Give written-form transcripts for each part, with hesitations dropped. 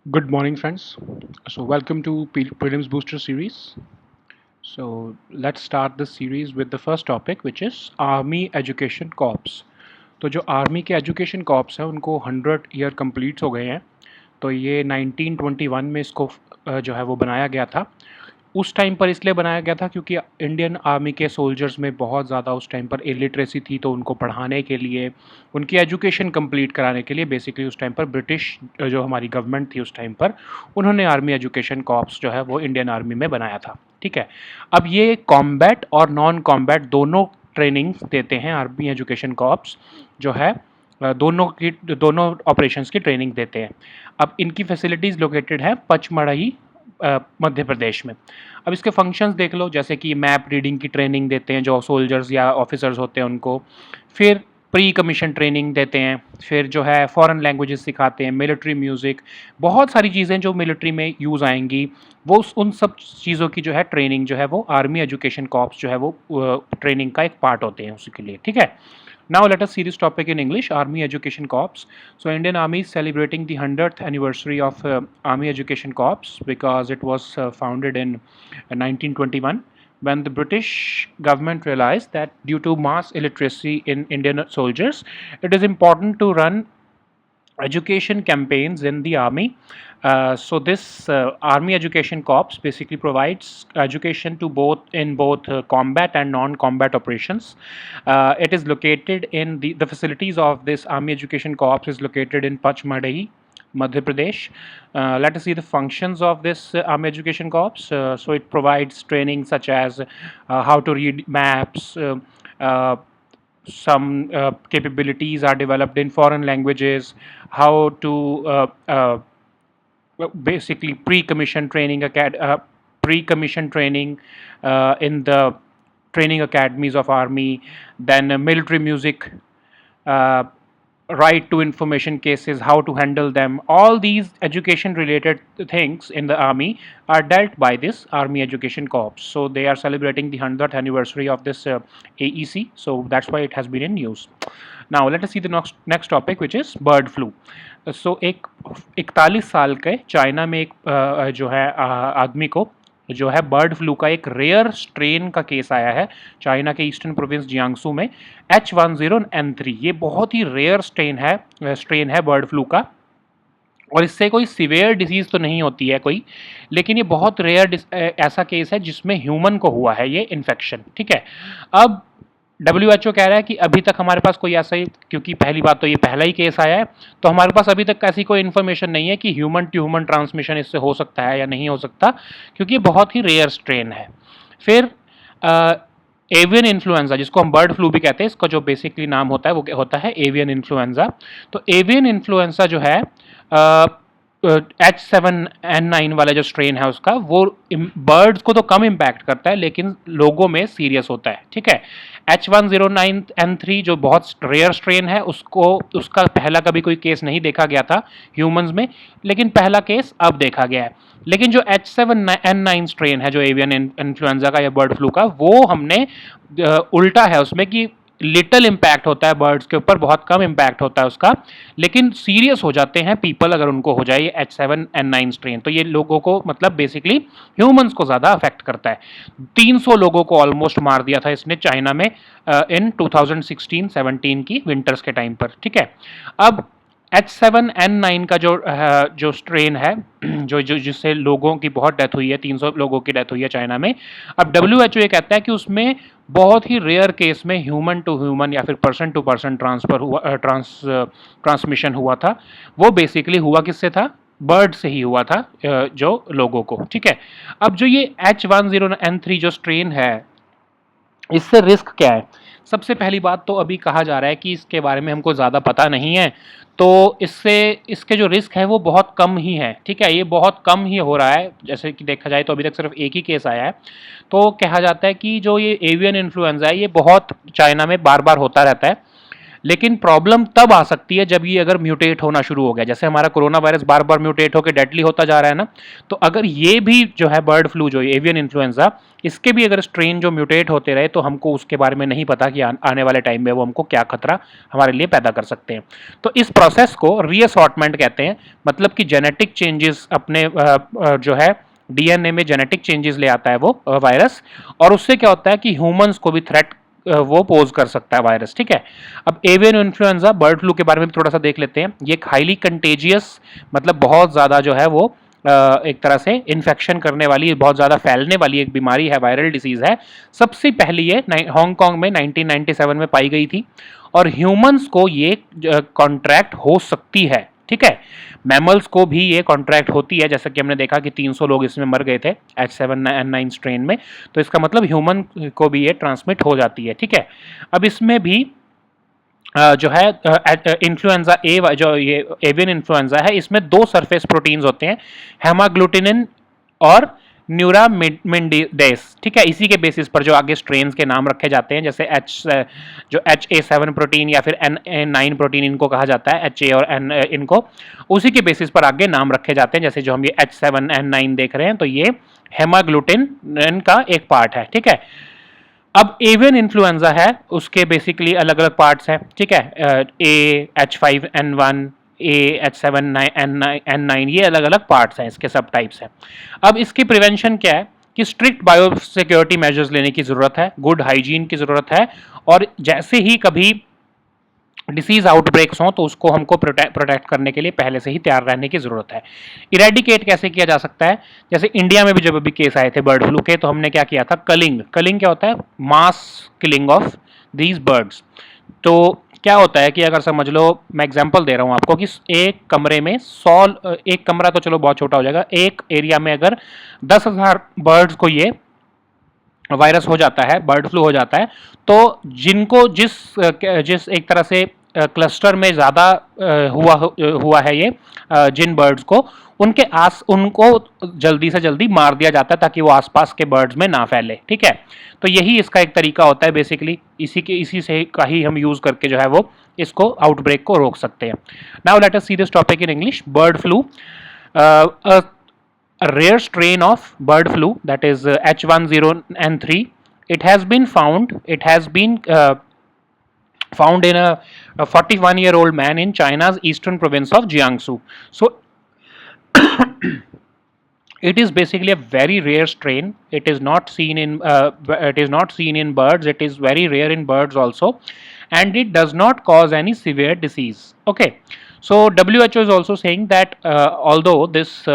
Good morning, friends. So, welcome to Prelims Booster series. So, let's start this series with the first topic, which is Army Education Corps. तो जो army के education corps हैं उनको 100 year complete हो गए हैं। तो ये 1921 में इसको जो है वो बनाया गया था। उस टाइम पर इसलिए बनाया गया था क्योंकि इंडियन आर्मी के सोल्जर्स में बहुत ज़्यादा उस टाइम पर इलिटरेसी थी, तो उनको पढ़ाने के लिए, उनकी एजुकेशन कंप्लीट कराने के लिए बेसिकली उस टाइम पर ब्रिटिश जो हमारी गवर्नमेंट थी उस टाइम पर, उन्होंने आर्मी एजुकेशन कॉर्प्स जो है वो इंडियन आर्मी में बनाया था। ठीक है। अब ये कॉम्बैट और नॉन कॉम्बैट दोनों ट्रेनिंग देते हैं आर्मी एजुकेशन कॉर्प्स जो है, दोनों ऑपरेशंस की ट्रेनिंग देते हैं। अब इनकी फैसिलिटीज़ लोकेटेड है पचमढ़ी मध्य प्रदेश में। अब इसके फंक्शंस देख लो, जैसे कि मैप रीडिंग की ट्रेनिंग देते हैं जो सोल्जर्स या ऑफिसर्स होते हैं उनको, फिर प्री कमीशन ट्रेनिंग देते हैं, फिर जो है फॉरेन लैंग्वेजेस सिखाते हैं, मिलिट्री म्यूज़िक, बहुत सारी चीज़ें जो मिलिट्री में यूज़ आएंगी, वो उन सब चीज़ों की जो है ट्रेनिंग जो है वो आर्मी एजुकेशन कॉर्प्स जो है वो ट्रेनिंग का एक पार्ट होते हैं उसके लिए। ठीक है। Now let us see this topic in English, Army Education Corps. So Indian Army is celebrating the 100th anniversary of Army Education Corps because it was founded in 1921 when the British government realized that due to mass illiteracy in Indian soldiers, it is important to run education campaigns in the army. So this army education corps basically provides education to both combat and non-combat operations. It is located in the facilities of this army education corps is located in Pachmadahi, Madhya Pradesh. Let us see the functions of this army education corps. So it provides training such as how to read maps. Some capabilities are developed in foreign languages, how to basically pre-commission training pre-commission training in the training academies of army, then military music, uh, right to information cases, how to handle them. All these education related things in the army are dealt by this army education corps. So they are celebrating the 100th anniversary of this AEC, so that's why it has been in news. Now let us see the next topic, which is bird flu. So एक 41 साल के China में एक जो है आदमी को जो है बर्ड फ्लू का एक रेयर स्ट्रेन का केस आया है चाइना के ईस्टर्न प्रोविंस जियांगसू में, H10N3। ये बहुत ही रेयर स्ट्रेन है बर्ड फ्लू का, और इससे कोई सीवियर डिजीज़ तो नहीं होती है कोई, लेकिन ये बहुत रेयर ऐसा केस है जिसमें ह्यूमन को हुआ है ये इन्फेक्शन। ठीक है। अब WHO कह रहा है कि अभी तक हमारे पास कोई ऐसा ही, क्योंकि पहली बात तो ये पहला ही केस आया है, तो हमारे पास अभी तक ऐसी कोई इन्फॉर्मेशन नहीं है कि ह्यूमन टू ह्यूमन ट्रांसमिशन इससे हो सकता है या नहीं हो सकता, क्योंकि ये बहुत ही रेयर स्ट्रेन है। फिर एवियन इन्फ्लुएंजा, जिसको हम बर्ड फ्लू भी कहते हैं, इसका जो बेसिकली नाम होता है वो होता है एवियन इन्फ्लुएंजा। तो एवियन इन्फ्लुएंजा जो है H7N9 वाला जो स्ट्रेन है उसका, वो बर्ड्स को तो कम इम्पैक्ट करता है लेकिन लोगों में सीरियस होता है। ठीक है। H10N3 जो बहुत रेयर स्ट्रेन है, उसका पहला कभी कोई केस नहीं देखा गया था ह्यूमंस में, लेकिन पहला केस अब देखा गया है। लेकिन जो H7N9 स्ट्रेन है जो एवियन इन्फ्लुएंजा का या बर्ड फ्लू का, वो हमने उल्टा है उसमें कि लिटिल इम्पैक्ट होता है बर्ड्स के ऊपर, बहुत कम इम्पैक्ट होता है उसका, लेकिन सीरियस हो जाते हैं पीपल अगर उनको हो जाए H7N9 स्ट्रेन। तो ये लोगों को मतलब बेसिकली ह्यूमंस को ज़्यादा अफेक्ट करता है। 300 लोगों को ऑलमोस्ट मार दिया था इसने चाइना में इन 2016-17 की विंटर्स के टाइम पर। ठीक है। अब H7N9 का जो स्ट्रेन है जो जिससे लोगों की बहुत डेथ हुई है, 300 लोगों की डेथ हुई है चाइना में। अब WHO ये कहता है कि उसमें बहुत ही रेयर केस में ह्यूमन टू ह्यूमन या फिर पर्सन टू पर्सन ट्रांसमिशन हुआ था। वो बेसिकली हुआ किससे था? बर्ड से ही हुआ था, जो लोगों को। ठीक है। अब जो ये H10N3 जो स्ट्रेन है, इससे रिस्क क्या है? सबसे पहली बात तो अभी कहा जा रहा है कि इसके बारे में हमको ज़्यादा पता नहीं है, तो इसके जो रिस्क है वो बहुत कम ही है। ठीक है। ये बहुत कम ही हो रहा है, जैसे कि देखा जाए तो अभी तक सिर्फ एक ही केस आया है। तो कहा जाता है कि जो ये एवियन इन्फ्लुएंजा है ये बहुत चाइना में बार बार होता रहता है, लेकिन प्रॉब्लम तब आ सकती है जब ये अगर म्यूटेट होना शुरू हो गया, जैसे हमारा कोरोना वायरस बार बार म्यूटेट होकर डेडली होता जा रहा है ना, तो अगर ये भी जो है बर्ड फ्लू जो एवियन इन्फ्लुएंजा, इसके भी अगर स्ट्रेन जो म्यूटेट होते रहे तो हमको उसके बारे में नहीं पता कि आने वाले टाइम में वो हमको क्या खतरा हमारे लिए पैदा कर सकते हैं। तो इस प्रोसेस को रीअसॉर्टमेंट कहते हैं, मतलब कि जेनेटिक चेंजेस अपने जो है डीएनए में जेनेटिक चेंजेस ले आता है वो वायरस, और उससे क्या होता है कि ह्यूमंस को भी थ्रेट वो पोज कर सकता है वायरस। ठीक है, अब एवियन इन्फ्लुएंजा बर्ड फ्लू के बारे में भी थोड़ा सा देख लेते हैं। ये एक हाईली कंटेजियस, मतलब बहुत ज़्यादा जो है वो एक तरह से इन्फेक्शन करने वाली, बहुत ज़्यादा फैलने वाली एक बीमारी है, वायरल डिसीज़ है। सबसे पहली ये हांगकांग में 1997 में पाई गई थी, और ह्यूमंस को ये कॉन्ट्रैक्ट हो सकती है। ठीक है, मैमल्स को भी ये कॉन्ट्रैक्ट होती है, जैसा कि हमने देखा कि 300 लोग इसमें मर गए थे H7N9 स्ट्रेन में, तो इसका मतलब ह्यूमन को भी ये ट्रांसमिट हो जाती है। ठीक है, अब इसमें भी जो है इन्फ्लुएंजा ए, जो ये एवियन इन्फ्लुएंजा है, इसमें दो सरफेस प्रोटीन्स होते हैं, हेमाग्लूटिनिन और न्यूरामिनिडेस। ठीक है, इसी के बेसिस पर जो आगे स्ट्रेन्स के नाम रखे जाते हैं, जैसे जो HA7 प्रोटीन या फिर NA9 प्रोटीन इनको कहा जाता है, HA और N इनको, उसी के बेसिस पर आगे नाम रखे जाते हैं। जैसे जो हम ये H7N9 देख रहे हैं, तो ये हेमाग्लूटिन का एक पार्ट है। ठीक है, अब एवियन इन्फ्लुएंजा है, उसके बेसिकली अलग अलग पार्ट्स हैं। ठीक है, H5N1, H7N9, ये अलग अलग पार्ट्स हैं, इसके सब टाइप्स हैं। अब इसकी प्रिवेंशन क्या है कि स्ट्रिक्ट बायो सिक्योरिटी मेजर्स लेने की ज़रूरत है, गुड हाइजीन की ज़रूरत है, और जैसे ही कभी डिसीज आउटब्रेक्स हों तो उसको हमको प्रोटेक्ट करने के लिए पहले से ही तैयार रहने की ज़रूरत है। इरेडिकेट कैसे किया जा सकता है, जैसे इंडिया में भी जब अभी केस आए थे बर्ड फ्लू के, तो हमने क्या किया था, कलिंग क्या होता है, mass killing of these birds. तो क्या होता है कि अगर समझ लो, मैं एग्जांपल दे रहा हूँ आपको, कि एक कमरे में 100, एक कमरा तो चलो बहुत छोटा हो जाएगा, एक एरिया में अगर 10,000 बर्ड्स को ये वायरस हो जाता है, बर्ड फ्लू हो जाता है, तो जिनको जिस जिस एक तरह से क्लस्टर में ज़्यादा हुआ है ये जिन बर्ड्स को, उनको जल्दी से जल्दी मार दिया जाता है ताकि वो आसपास के बर्ड्स में ना फैले। ठीक है, तो यही इसका एक तरीका होता है बेसिकली, इसी से का ही हम यूज़ करके जो है वो इसको आउटब्रेक को रोक सकते हैं। Now let us see this topic in English. Bird flu, a rare strain of bird flu, that is H1N3. It has been found in a 41-year-old man in China's eastern province of Jiangsu. So it is basically a very rare strain. It is not seen in birds. It is very rare in birds also, and it does not cause any severe disease. Okay, so WHO is also saying that although this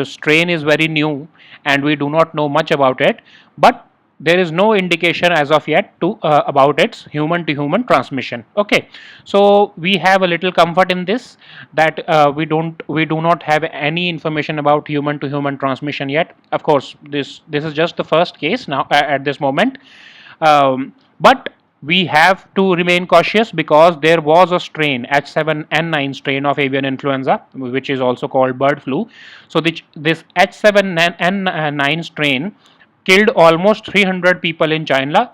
strain is very new and we do not know much about it, but there is no indication as of yet to about its human to human transmission. Okay, so we have a little comfort in this, that we do not have any information about human to human transmission yet. Of course, this is just the first case now at this moment, but we have to remain cautious because there was a strain, H7N9 strain of avian influenza, which is also called bird flu. So this H7N9 strain killed almost 300 people in China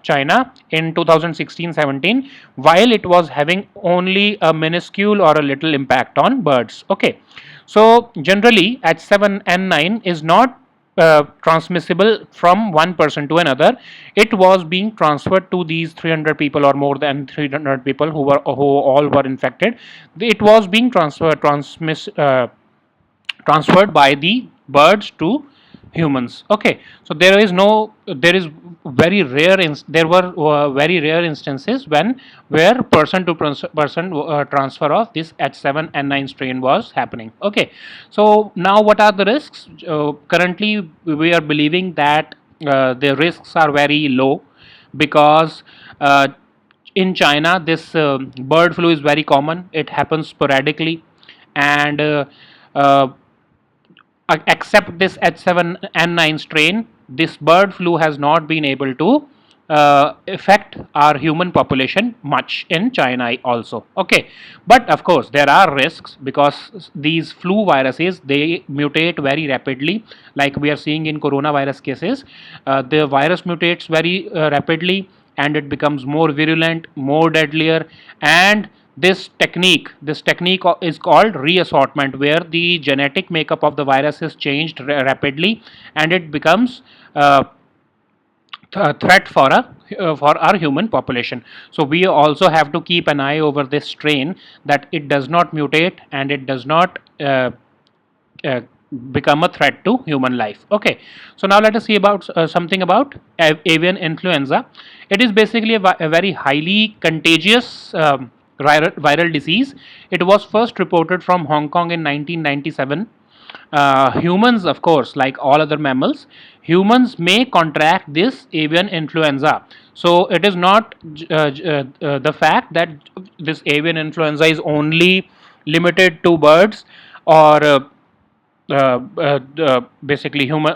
in 2016-17, while it was having only a minuscule or a little impact on birds. Okay, so generally H7N9 is not transmissible from one person to another. It was being transferred to these 300 people or more than 300 people who all were infected. It was being transferred by the birds to humans. Okay, so there is very rare there were very rare instances where person to person transfer of this H7N9 strain was happening. Okay, so now what are the risks? Currently we are believing that the risks are very low, because in China this bird flu is very common. It happens sporadically, and except this H7N9 strain, this bird flu has not been able to affect our human population much in China also. Okay, but of course there are risks, because these flu viruses, they mutate very rapidly, like we are seeing in coronavirus cases. The virus mutates very rapidly, and it becomes more virulent, more deadlier. And this technique is called reassortment, where the genetic makeup of the virus is changed rapidly, and it becomes threat for our human population. So we also have to keep an eye over this strain, that it does not mutate and it does not uh, become a threat to human life. Okay, so now let us see about something about avian influenza. It is basically a very highly contagious viral disease. It was first reported from Hong Kong in 1997. Humans, of course, like all other mammals, humans may contract this avian influenza. So it is not the fact that this avian influenza is only limited to birds, or basically human.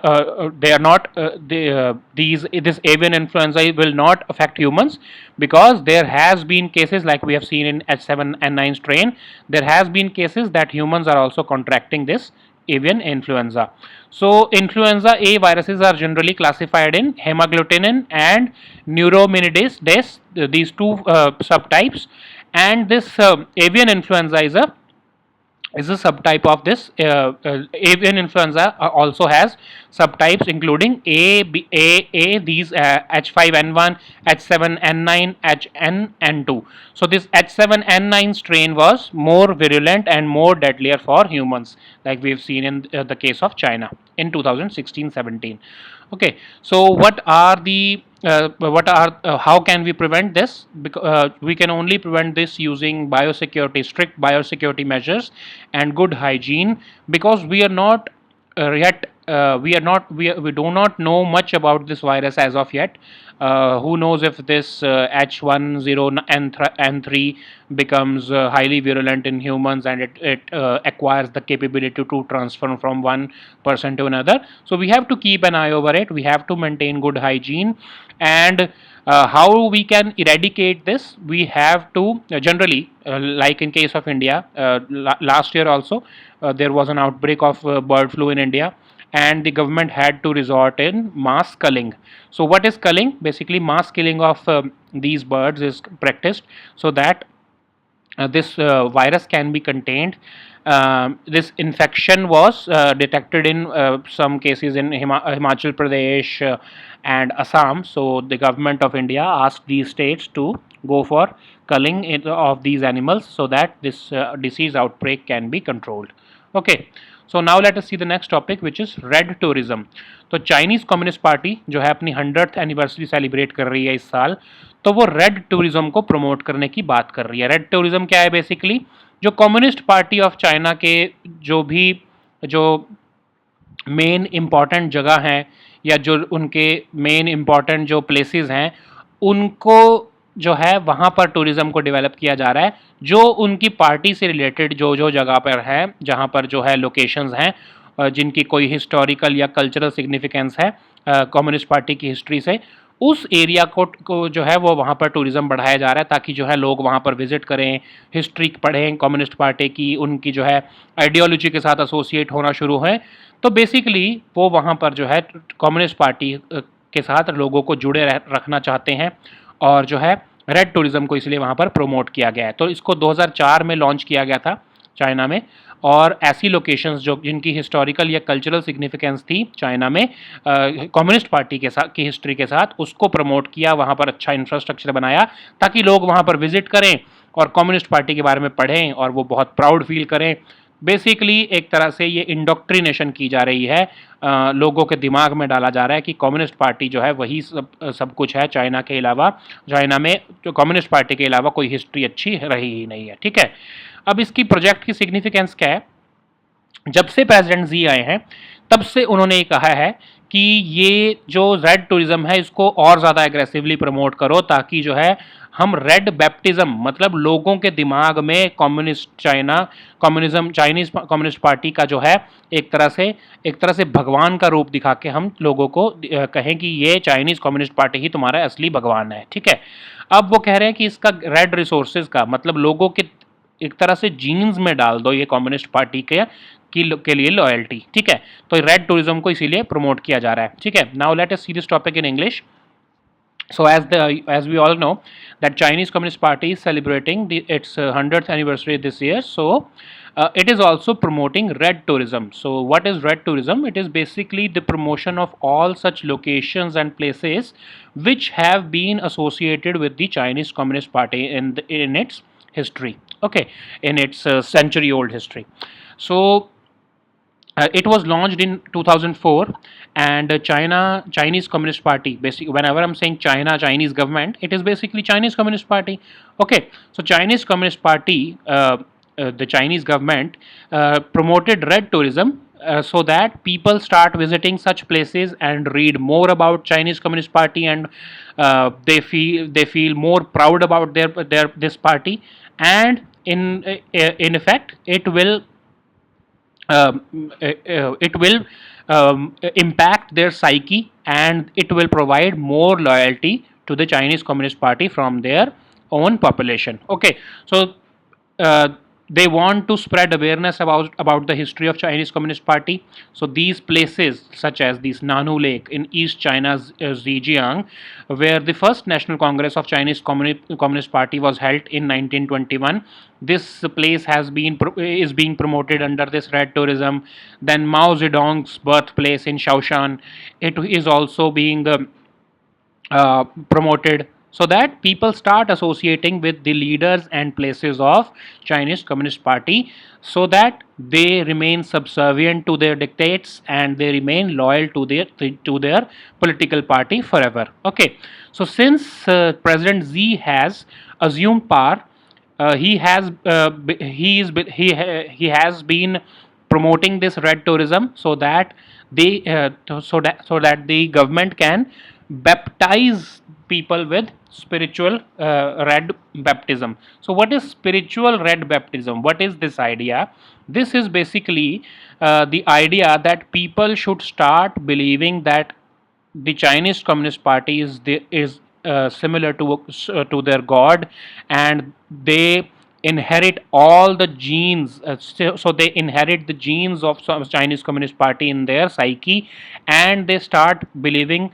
They are not. These This avian influenza will not affect humans, because there has been cases like we have seen in H7N9 strain. There has been cases that humans are also contracting this avian influenza. So influenza A viruses are generally classified in hemagglutinin and neuraminidase, these two subtypes, and this avian influenza is a subtype of this. Avian influenza also has subtypes including A, these H5N1, H7N9, HNN2. So this H7N9 strain was more virulent and more deadlier for humans, like we've seen in the case of China in 2016-17. Okay, so how can we prevent this? Because we can only prevent this using strict biosecurity measures and good hygiene, because we are not yet we do not know much about this virus as of yet. Who knows if this H10N3 becomes highly virulent in humans, and it acquires the capability to transfer from one person to another. So we have to keep an eye over it. We have to maintain good hygiene. And how we can eradicate this? We have to generally, like in case of India, last year also there was an outbreak of bird flu in India, and the government had to resort in mass culling. So what is culling? Basically, mass killing of these birds is practiced, so that this virus can be contained. This infection was detected in some cases in Himachal Pradesh and Assam. So the government of India asked these states to go for culling of these animals, so that this disease outbreak can be controlled. Okay, so now let us see the next topic, which is red tourism. तो Chinese communist party जो है अपनी 100th anniversary celebrate कर रही है इस साल, तो वो रेड टूरिज्म को प्रमोट करने की बात कर रही है. रेड टूरिज्म क्या है? बेसिकली जो कम्युनिस्ट पार्टी ऑफ चाइना के जो मेन इम्पॉर्टेंट जगह हैं, या जो उनके मेन इम्पॉर्टेंट जो प्लेसेस हैं, उनको जो है वहाँ पर टूरिज़्म को डेवलप किया जा रहा है. जो उनकी पार्टी से रिलेटेड जो जगह पर है, जहाँ पर जो है लोकेशंस हैं जिनकी कोई हिस्टोरिकल या कल्चरल सिग्निफिकेंस है कम्युनिस्ट पार्टी की हिस्ट्री से, उस एरिया को जो है वो वहाँ पर टूरिज़्म बढ़ाया जा रहा है, ताकि जो है लोग वहाँ पर विज़िट करें, हिस्ट्री पढ़ें कम्युनिस्ट पार्टी की, उनकी जो है आइडियोलॉजी के साथ एसोसिएट होना शुरू है. तो बेसिकली वो वहाँ पर जो है कम्युनिस्ट पार्टी के साथ लोगों को जुड़े रखना चाहते हैं, और जो है रेड टूरिज्म को इसलिए वहाँ पर प्रमोट किया गया है. तो इसको 2004 में लॉन्च किया गया था चाइना में, और ऐसी लोकेशंस जो जिनकी हिस्टोरिकल या कल्चरल सिग्निफिकेंस थी चाइना में कम्युनिस्ट पार्टी के साथ की हिस्ट्री के साथ, उसको प्रमोट किया, वहाँ पर अच्छा इंफ्रास्ट्रक्चर बनाया, ताकि लोग वहाँ पर विजिट करें और कम्युनिस्ट पार्टी के बारे में पढ़ें और वो बहुत प्राउड फील करें. बेसिकली एक तरह से ये इंडोक्ट्रिनेशन की जा रही है, लोगों के दिमाग में डाला जा रहा है कि कम्युनिस्ट पार्टी जो है वही सब कुछ है, चाइना के अलावा, चाइना में जो कम्युनिस्ट पार्टी के अलावा कोई हिस्ट्री अच्छी रही ही नहीं है. ठीक है, अब इसकी प्रोजेक्ट की सिग्निफिकेंस क्या है? जब से प्रेसिडेंट जी आए हैं तब से उन्होंने ये कहा है कि ये जो रेड टूरिज्म है इसको और ज़्यादा एग्रेसिवली प्रमोट करो, ताकि जो है हम रेड बैप्टिज्म, मतलब लोगों के दिमाग में कम्युनिज्म, चाइनीज कम्युनिस्ट पार्टी का जो है एक तरह से भगवान का रूप दिखा के हम लोगों को कहें कि ये चाइनीज कम्युनिस्ट पार्टी ही तुम्हारा असली भगवान है. ठीक है, अब वो कह रहे हैं कि इसका रेड रिसोर्सेज का मतलब लोगों के एक तरह से जीन्स में डाल दो ये कम्युनिस्ट पार्टी के लिए लॉयल्टी. ठीक है, तो रेड टूरिज्म को इसीलिए प्रमोट किया जा रहा है. ठीक है, now let us see this topic in English. So as we all know that Chinese Communist Party is celebrating its 100th anniversary this year. So it is also promoting red tourism. So what is red tourism? It is basically the promotion of all such locations and places which have been associated with the Chinese Communist Party in its history. Okay, in its century old history. So it was launched in 2004, and Chinese Communist Party, basically whenever I'm saying Chinese government, it is basically Chinese Communist Party. Okay, so Chinese Communist Party, the Chinese government promoted red tourism, so that people start visiting such places and read more about Chinese Communist Party, and they feel more proud about their this party, and in effect it will impact their psyche, and it will provide more loyalty to the Chinese Communist Party from their own population. Okay, so uh, they want to spread awareness about the history of Chinese Communist Party. So these places, such as this Nanu Lake in East China's Zhejiang, where the first National Congress of Chinese Communist Party was held in 1921. This place is being promoted under this red tourism. Then Mao Zedong's birthplace in Shaoshan, it is also being promoted, so that people start associating with the leaders and places of Chinese Communist Party, so that they remain subservient to their dictates and they remain loyal to their political party forever. Okay, so since President Xi has assumed power, he has he has been promoting this red tourism, so that the government can baptize people with spiritual red baptism. So what is spiritual red baptism? What is this idea? This is basically the idea that people should start believing that the Chinese Communist Party is similar to their god, and they inherit all the genes. So they inherit the genes of some Chinese Communist Party in their psyche, and they start believing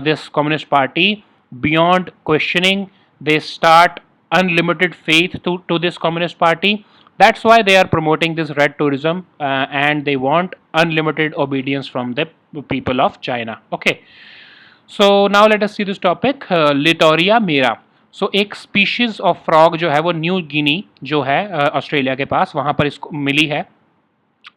this Communist Party beyond questioning. They start unlimited faith to this Communist Party. That's why they are promoting this red tourism, and they want unlimited obedience from the people of China. Okay, so now let us see this topic, Litoria मेरा. सो एक species of frog जो है वो New Guinea जो है Australia के पास, वहाँ पर इसको मिली है.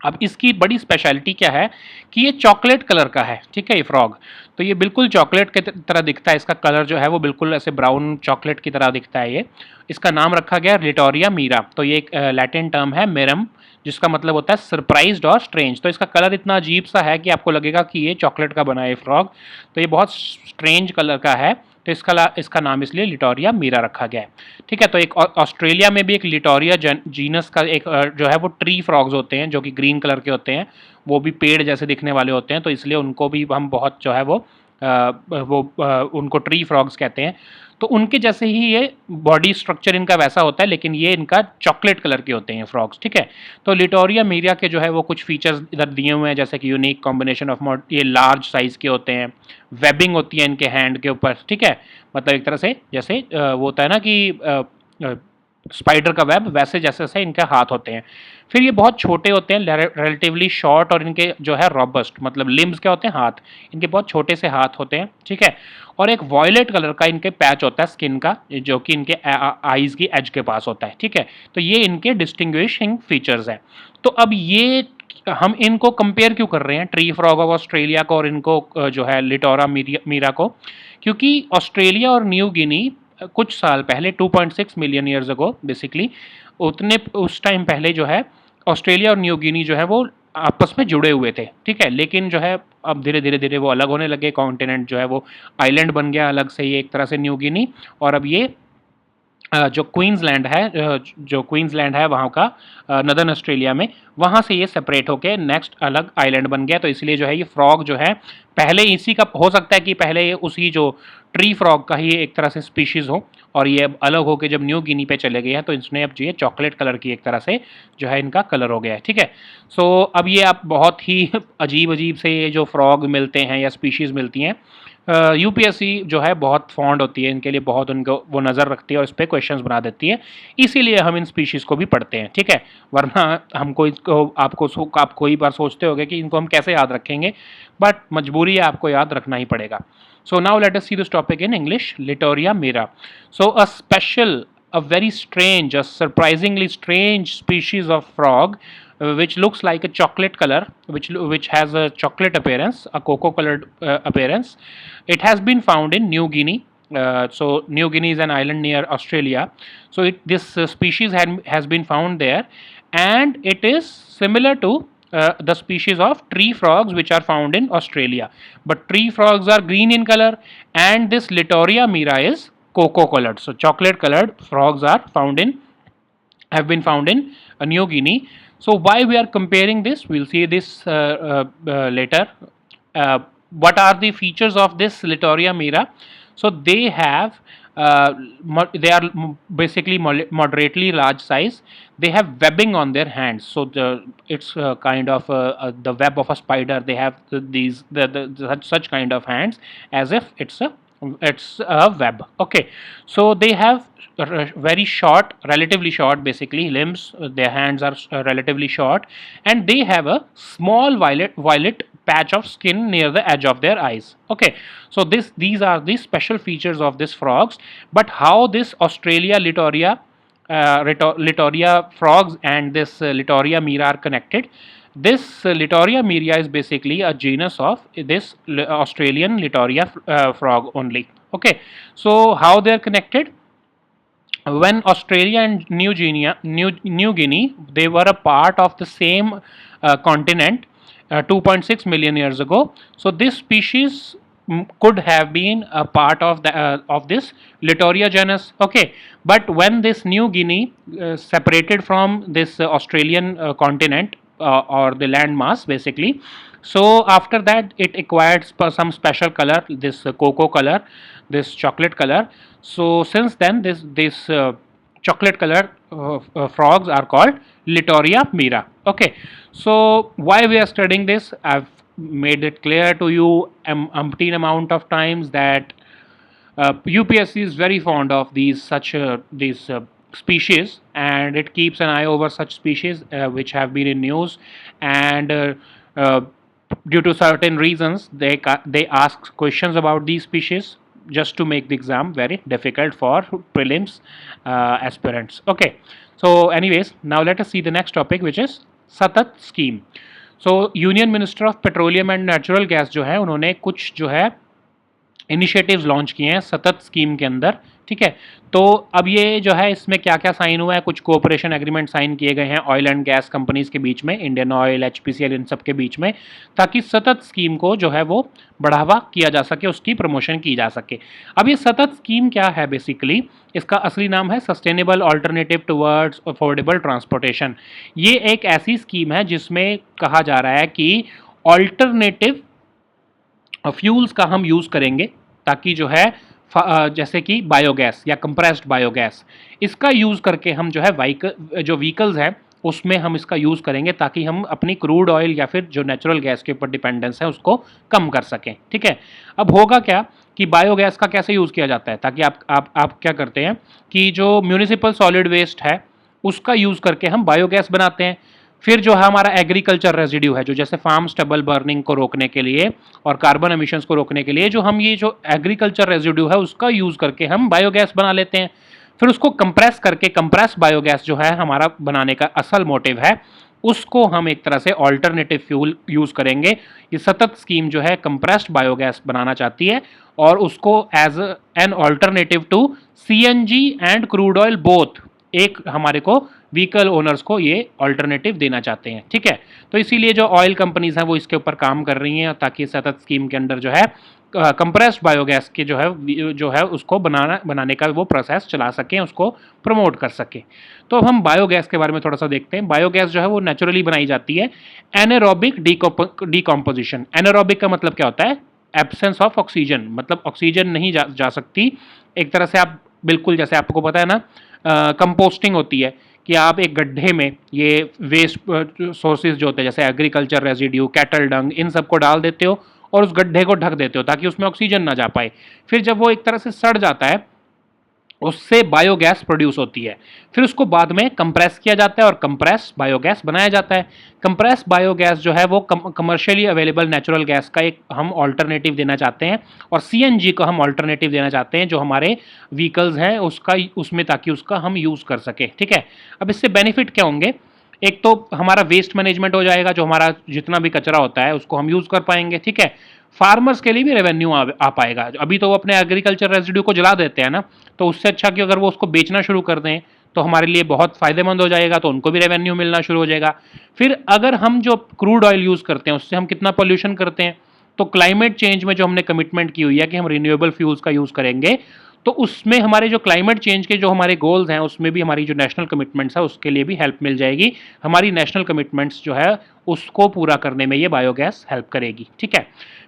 अब इसकी बड़ी स्पेशलिटी क्या है कि ये चॉकलेट कलर का है. ठीक है, ये फ्रॉग तो ये बिल्कुल चॉकलेट की तरह दिखता है. इसका कलर जो है वो बिल्कुल ऐसे ब्राउन चॉकलेट की तरह दिखता है. ये इसका नाम रखा गया लिटोरिया मीरा. तो ये एक लैटिन टर्म है मेरम, जिसका मतलब होता है सरप्राइज्ड और स्ट्रेंज. तो इसका कलर इतना अजीब सा है कि आपको लगेगा कि ये चॉकलेट का बना है फ्रॉग. तो ये बहुत स्ट्रेंज कलर का है, तो इसका नाम इसलिए लिटोरिया मीरा रखा गया है. ठीक है, तो एक ऑस्ट्रेलिया में भी एक लिटोरिया जीनस का एक जो है वो ट्री फ्रॉग्स होते हैं, जो कि ग्रीन कलर के होते हैं. वो भी पेड़ जैसे दिखने वाले होते हैं, तो इसलिए उनको भी हम बहुत जो है वो उनको ट्री फ्रॉग्स कहते हैं. तो उनके जैसे ही ये बॉडी स्ट्रक्चर इनका वैसा होता है, लेकिन ये इनका चॉकलेट कलर के होते हैं फ्रॉग्स. ठीक है, तो लिटोरिया मीरिया के जो है वो कुछ फीचर्स इधर दिए हुए हैं, जैसे कि यूनिक कॉम्बिनेशन ऑफ ये लार्ज साइज के होते हैं, वेबिंग होती है इनके हैंड के ऊपर. ठीक है, मतलब एक तरह से जैसे वो होता है ना कि स्पाइडर का वेब, वैसे जैसे जैसे इनके हाथ होते हैं. फिर ये बहुत छोटे होते हैं, रिलेटिवली शॉर्ट, और इनके जो है रॉबस्ट, मतलब लिम्स क्या होते हैं, हाथ. इनके बहुत छोटे से हाथ होते हैं. ठीक है, और एक वॉयलेट कलर का इनके पैच होता है स्किन का, जो कि इनके आईज की एज के पास होता है. ठीक है, तो ये इनके डिस्टिंग्विशिंग फीचर्स हैं. तो अब ये हम इनको कंपेयर क्यों कर रहे हैं, ट्री फ्रॉग ऑफ ऑस्ट्रेलिया को और इनको जो है लिटोरा मीरा को? क्योंकि ऑस्ट्रेलिया और न्यू गिनी कुछ साल पहले 2.6 मिलियन ईयर्स अगो बेसिकली, उस टाइम पहले जो है ऑस्ट्रेलिया और न्यू गिनी जो है वो आपस में जुड़े हुए थे. ठीक है, लेकिन जो है अब धीरे धीरे वो अलग होने लगे. कॉन्टिनेंट जो है वो आइलैंड बन गया अलग से, ये एक तरह से न्यू गिनी. और अब ये जो क्वींसलैंड है वहाँ का नदर्न ऑस्ट्रेलिया में, वहाँ से ये सेपरेट होके नेक्स्ट अलग आइलैंड बन गया. तो इसलिए जो है ये फ्रॉग जो है पहले इसी का हो सकता है कि पहले ये उसी जो ट्री फ्रॉग का ही एक तरह से स्पीशीज हो, और ये अब अलग होकर जब न्यू गिनी पे चले गए हैं तो इसने अब जो ये चॉकलेट कलर की एक तरह से जो है इनका कलर हो गया है। ठीक है, सो अब ये आप बहुत ही अजीब अजीब से ये जो फ्रॉग मिलते हैं या स्पीशीज़ मिलती हैं, यूपीएससी जो है बहुत फॉन्ड होती है इनके लिए, बहुत उनको वो नज़र रखती है और इस पर क्वेश्चंस बना देती है, इसीलिए हम इन स्पीशीज़ को भी पढ़ते हैं। ठीक है, वरना हमको इसको आप कोई बार सोचते होगे कि इनको हम कैसे याद रखेंगे, बट मजबूरी है, आपको याद रखना ही पड़ेगा। So now let us see this topic in English. Litoria mira. So a special, a very strange, a surprisingly strange species of frog, which looks like a chocolate color, which has a chocolate appearance, a cocoa colored appearance. It has been found in New Guinea. So New Guinea is an island near Australia. So this species has been found there, and it is similar to the species of tree frogs which are found in Australia. But tree frogs are green in color, and this Litoria mira is cocoa colored. So chocolate colored frogs have been found in New Guinea. So why we are comparing this? We'll see this later. What are the features of this Litoria mira? So they have they are basically moderately large size. They have webbing on their hands, so it's kind of the web of a spider. They have such kind of hands, as if it's a web. Okay, so they have very short, relatively short, basically limbs. Their hands are relatively short, and they have a small violet patch of skin near the edge of their eyes. Okay, so these are the special features of these frogs. But how this Australia Litoria frogs and this Litoria mira are connected? This Litoria mira is basically a genus of this Australian Litoria frog only. Okay, so how they are connected? When Australia and New Guinea, they were a part of the same continent 2.6 million years ago. So this species could have been a part of this Litoria genus. Okay, but when this New Guinea separated from this Australian continent, or the land mass basically, so after that it acquired some special color, this cocoa color, this chocolate color. So since then this chocolate color frogs are called Litoria mira. Okay, so why we are studying this? I've made it clear to you umpteen amount of times that UPSC is very fond of these species, and it keeps an eye over such species which have been in news, and uh, due to certain reasons they ask questions about these species just to make the exam very difficult for prelims aspirants. Okay, so anyways, now let us see the next topic, which is Sata Scheme. So union minister of petroleum and natural gas जो है, उन्होंने कुछ जो है initiatives launch किए हैं सतत scheme के अंदर। ठीक है, तो अब ये जो है इसमें क्या क्या साइन हुआ है, कुछ कोऑपरेशन एग्रीमेंट साइन किए गए हैं ऑयल एंड गैस कंपनीज के बीच में, इंडियन ऑयल, एचपीसीएल, इन सब के बीच में, ताकि सतत स्कीम को जो है वो बढ़ावा किया जा सके, उसकी प्रमोशन की जा सके। अब ये सतत स्कीम क्या है? बेसिकली इसका असली नाम है sustainable alternative towards affordable transportation. ये एक ऐसी स्कीम है जिसमें कहा जा रहा है कि ऑल्टरनेटिव फ्यूल्स का हम यूज़ करेंगे, ताकि जो है जैसे कि बायोगैस या कंप्रेस्ड बायोगैस, इसका यूज़ करके हम जो है व्हीकल्स हैं उसमें हम इसका यूज़ करेंगे, ताकि हम अपनी क्रूड ऑयल या फिर जो नेचुरल गैस के ऊपर डिपेंडेंस है उसको कम कर सकें। ठीक है, अब होगा क्या कि बायोगैस का कैसे यूज़ किया जाता है, ताकि आप क्या करते हैं कि जो म्यूनिसिपल सॉलिड वेस्ट है उसका यूज़ करके हम बायोगैस बनाते हैं। फिर जो है हमारा एग्रीकल्चर रेजिड्यू है, जो जैसे फार्म स्टबल बर्निंग को रोकने के लिए और कार्बन एमिशंस को रोकने के लिए जो हम ये जो एग्रीकल्चर रेजिड्यू है उसका यूज़ करके हम बायोगैस बना लेते हैं। फिर उसको कंप्रेस करके, कंप्रेस बायोगैस जो है हमारा बनाने का असल मोटिव है, उसको हम एक तरह से ऑल्टरनेटिव फ्यूल यूज़ करेंगे। ये सतत स्कीम जो है कंप्रेस्ड बायोगैस बनाना चाहती है, और उसको as an alternative to CNG and crude oil both, एक हमारे को व्हीकल ओनर्स को ये ऑल्टरनेटिव देना चाहते हैं। ठीक है, तो इसीलिए जो ऑयल कंपनीज हैं वो इसके ऊपर काम कर रही हैं, ताकि सतत स्कीम के अंदर जो है कंप्रेस्ड बायोगैस के जो है उसको बनाने का वो प्रोसेस चला सकें, उसको प्रमोट कर सकें। तो अब हम बायोगैस के बारे में थोड़ा सा देखते हैं। बायोगैस जो है वो नेचुरली बनाई जाती है एनारोबिक डीकॉम्पोजिशन। एनारोबिक का मतलब क्या होता है? एब्सेंस ऑफ ऑक्सीजन, मतलब ऑक्सीजन नहीं जा सकती। एक तरह से आप बिल्कुल, जैसे आपको पता है ना, कंपोस्टिंग होती है कि आप एक गड्ढे में ये वेस्ट सोर्सेज जो होते हैं जैसे एग्रीकल्चर रेजिड्यू, कैटल डंग, इन सबको डाल देते हो और उस गड्ढे को ढक देते हो ताकि उसमें ऑक्सीजन ना जा पाए। फिर जब वो एक तरह से सड़ जाता है, उससे बायोगैस प्रोड्यूस होती है। फिर उसको बाद में कंप्रेस किया जाता है और कंप्रेस बायोगैस बनाया जाता है। कंप्रेस बायोगैस जो है वो कमर्शियली अवेलेबल नेचुरल गैस का एक हम ऑल्टरनेटिव देना चाहते हैं, और सीएनजी को हम ऑल्टरनेटिव देना चाहते हैं जो हमारे व्हीकल्स हैं उसका, उसमें, ताकि उसका हम यूज़ कर सकें। ठीक है, अब इससे बेनिफिट क्या होंगे? एक तो हमारा वेस्ट मैनेजमेंट हो जाएगा, जो हमारा जितना भी कचरा होता है उसको हम यूज़ कर पाएंगे। ठीक है, फार्मर्स के लिए भी रेवेन्यू आ पाएगा। अभी तो वो अपने एग्रीकल्चर रेजिड्यू को जला देते हैं ना, तो उससे अच्छा कि अगर वो उसको बेचना शुरू कर दें तो हमारे लिए बहुत फ़ायदेमंद हो जाएगा, तो उनको भी रेवेन्यू मिलना शुरू हो जाएगा। फिर अगर हम जो क्रूड ऑयल यूज़ करते हैं उससे हम कितना पोल्यूशन करते हैं, तो क्लाइमेट चेंज में जो हमने कमिटमेंट की हुई है कि हम रिन्यूएबल फ्यूल्स का यूज़ करेंगे, तो उसमें हमारे जो क्लाइमेट चेंज के जो हमारे गोल्स हैं उसमें भी हमारी जो नेशनल कमिटमेंट्स है उसके लिए भी हेल्प मिल जाएगी। हमारी नेशनल कमिटमेंट्स जो है उसको पूरा करने में ये बायोगैस हेल्प करेगी। ठीक है,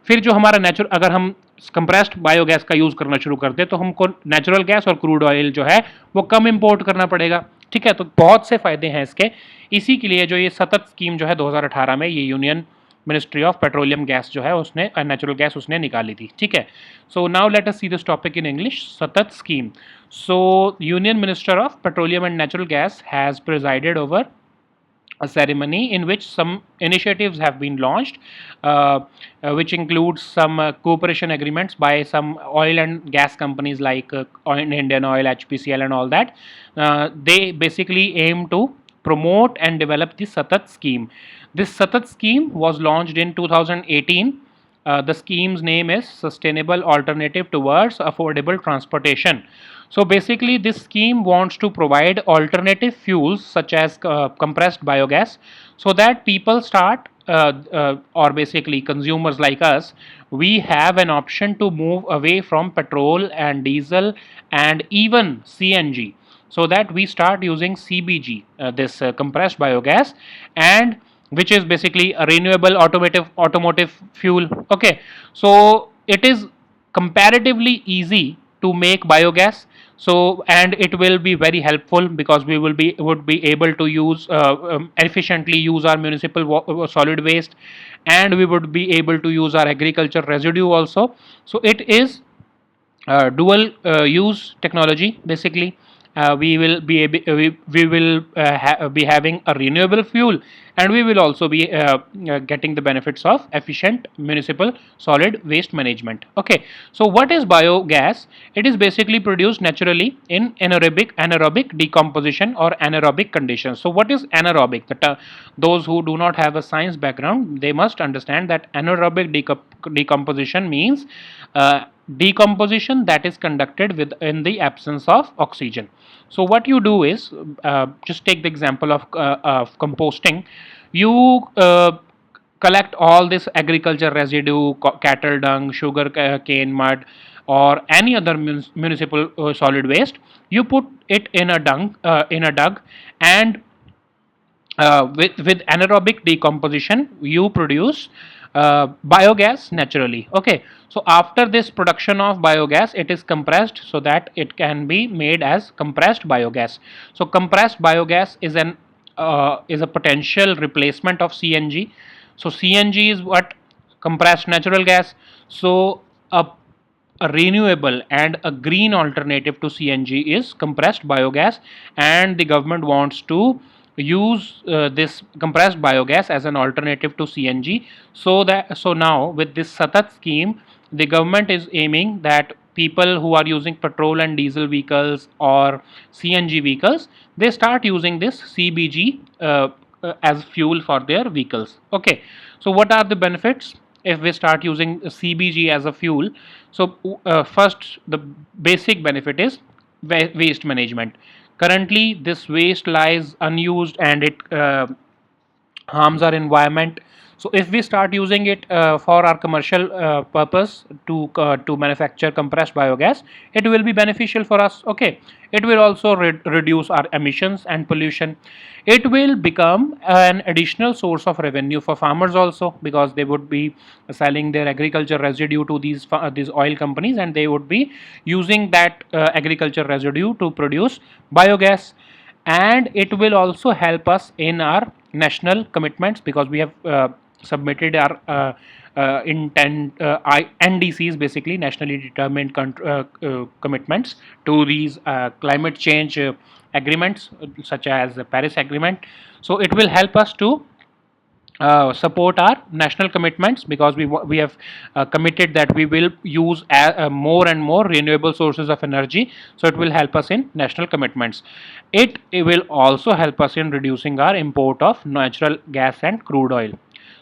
फिर जो हमारा नेचुरल, अगर हम कंप्रेस्ड बायोगैस का यूज़ करना शुरू करते हैं तो हमको नेचुरल गैस और क्रूड ऑयल जो है वो कम इंपोर्ट करना पड़ेगा। ठीक है, तो बहुत से फ़ायदे हैं इसके। इसी के लिए जो ये सतत स्कीम जो है 2018 में ये union ministry of petroleum gas जो है उसने नेचुरल गैस उसने निकाली थी। ठीक है, so now let us see this topic in English, SATAT scheme. So union minister of petroleum and natural gas has presided over a ceremony in which some initiatives have been launched, which includes some cooperation agreements by some oil and gas companies like Indian Oil, HPCL, and all that. They basically aim to promote and develop the Satat scheme. This Satat scheme was launched in 2018. The scheme's name is Sustainable Alternative Towards Affordable Transportation. So basically, this scheme wants to provide alternative fuels such as compressed biogas, so that people start, or basically consumers like us, we have an option to move away from petrol and diesel and even CNG, so that we start using CBG, this compressed biogas, and which is basically a renewable automotive fuel. Okay, so it is comparatively easy to make biogas. So, and it will be very helpful because we would be able to use efficiently use our municipal solid waste, and we would be able to use our agriculture residue also. So it is dual use technology. Basically, we will be having a renewable fuel, and we will also be getting the benefits of efficient municipal solid waste management. Okay, so what is biogas? It is basically produced naturally in anaerobic decomposition or anaerobic conditions. So what is anaerobic? Those who do not have a science background, they must understand that anaerobic decomposition means decomposition that is conducted in the absence of oxygen. So what you do is, just take the example of composting. You collect all this agriculture residue, cattle dung, sugar cane mud, or any other municipal solid waste. You put it in a dug, and with anaerobic decomposition you produce biogas naturally. Okay, so after this production of biogas, it is compressed so that it can be made as compressed biogas. So compressed biogas is a potential replacement of CNG. So CNG is what? Compressed natural gas. So a renewable and a green alternative to CNG is compressed biogas, and the government wants to use this compressed biogas as an alternative to CNG. So now with this Satat scheme, the government is aiming that people who are using petrol and diesel vehicles or CNG vehicles, they start using this CBG as fuel for their vehicles. Okay, so what are the benefits if we start using CBG as a fuel? So first, the basic benefit is waste management. Currently this waste lies unused, and it harms our environment. So if we start using it for our commercial purpose to manufacture compressed biogas, it will be beneficial for us. Okay, it will also reduce our emissions and pollution. It will become an additional source of revenue for farmers also, because they would be selling their agriculture residue to these oil companies, and they would be using that agriculture residue to produce biogas. And it will also help us in our national commitments, because we have submitted our NDCs, basically nationally determined commitments, to these climate change agreements, such as the Paris Agreement. So it will help us to support our national commitments, because we have committed that we will use more and more renewable sources of energy. So it will help us in national commitments. It will also help us in reducing our import of natural gas and crude oil.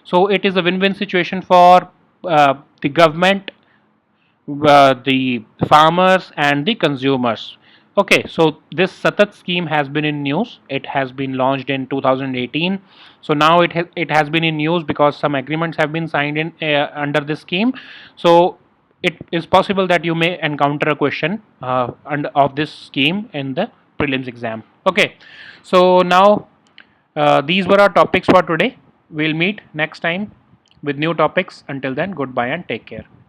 So it is a win-win situation for the government, the farmers, and the consumers. Okay, so this Sata scheme has been in news. It has been launched in 2018. So now it has been in news because some agreements have been signed in under this scheme. So it is possible that you may encounter a question of this scheme in the prelims exam. Okay, so now these were our topics for today. We'll meet next time with new topics. Until then, goodbye and take care.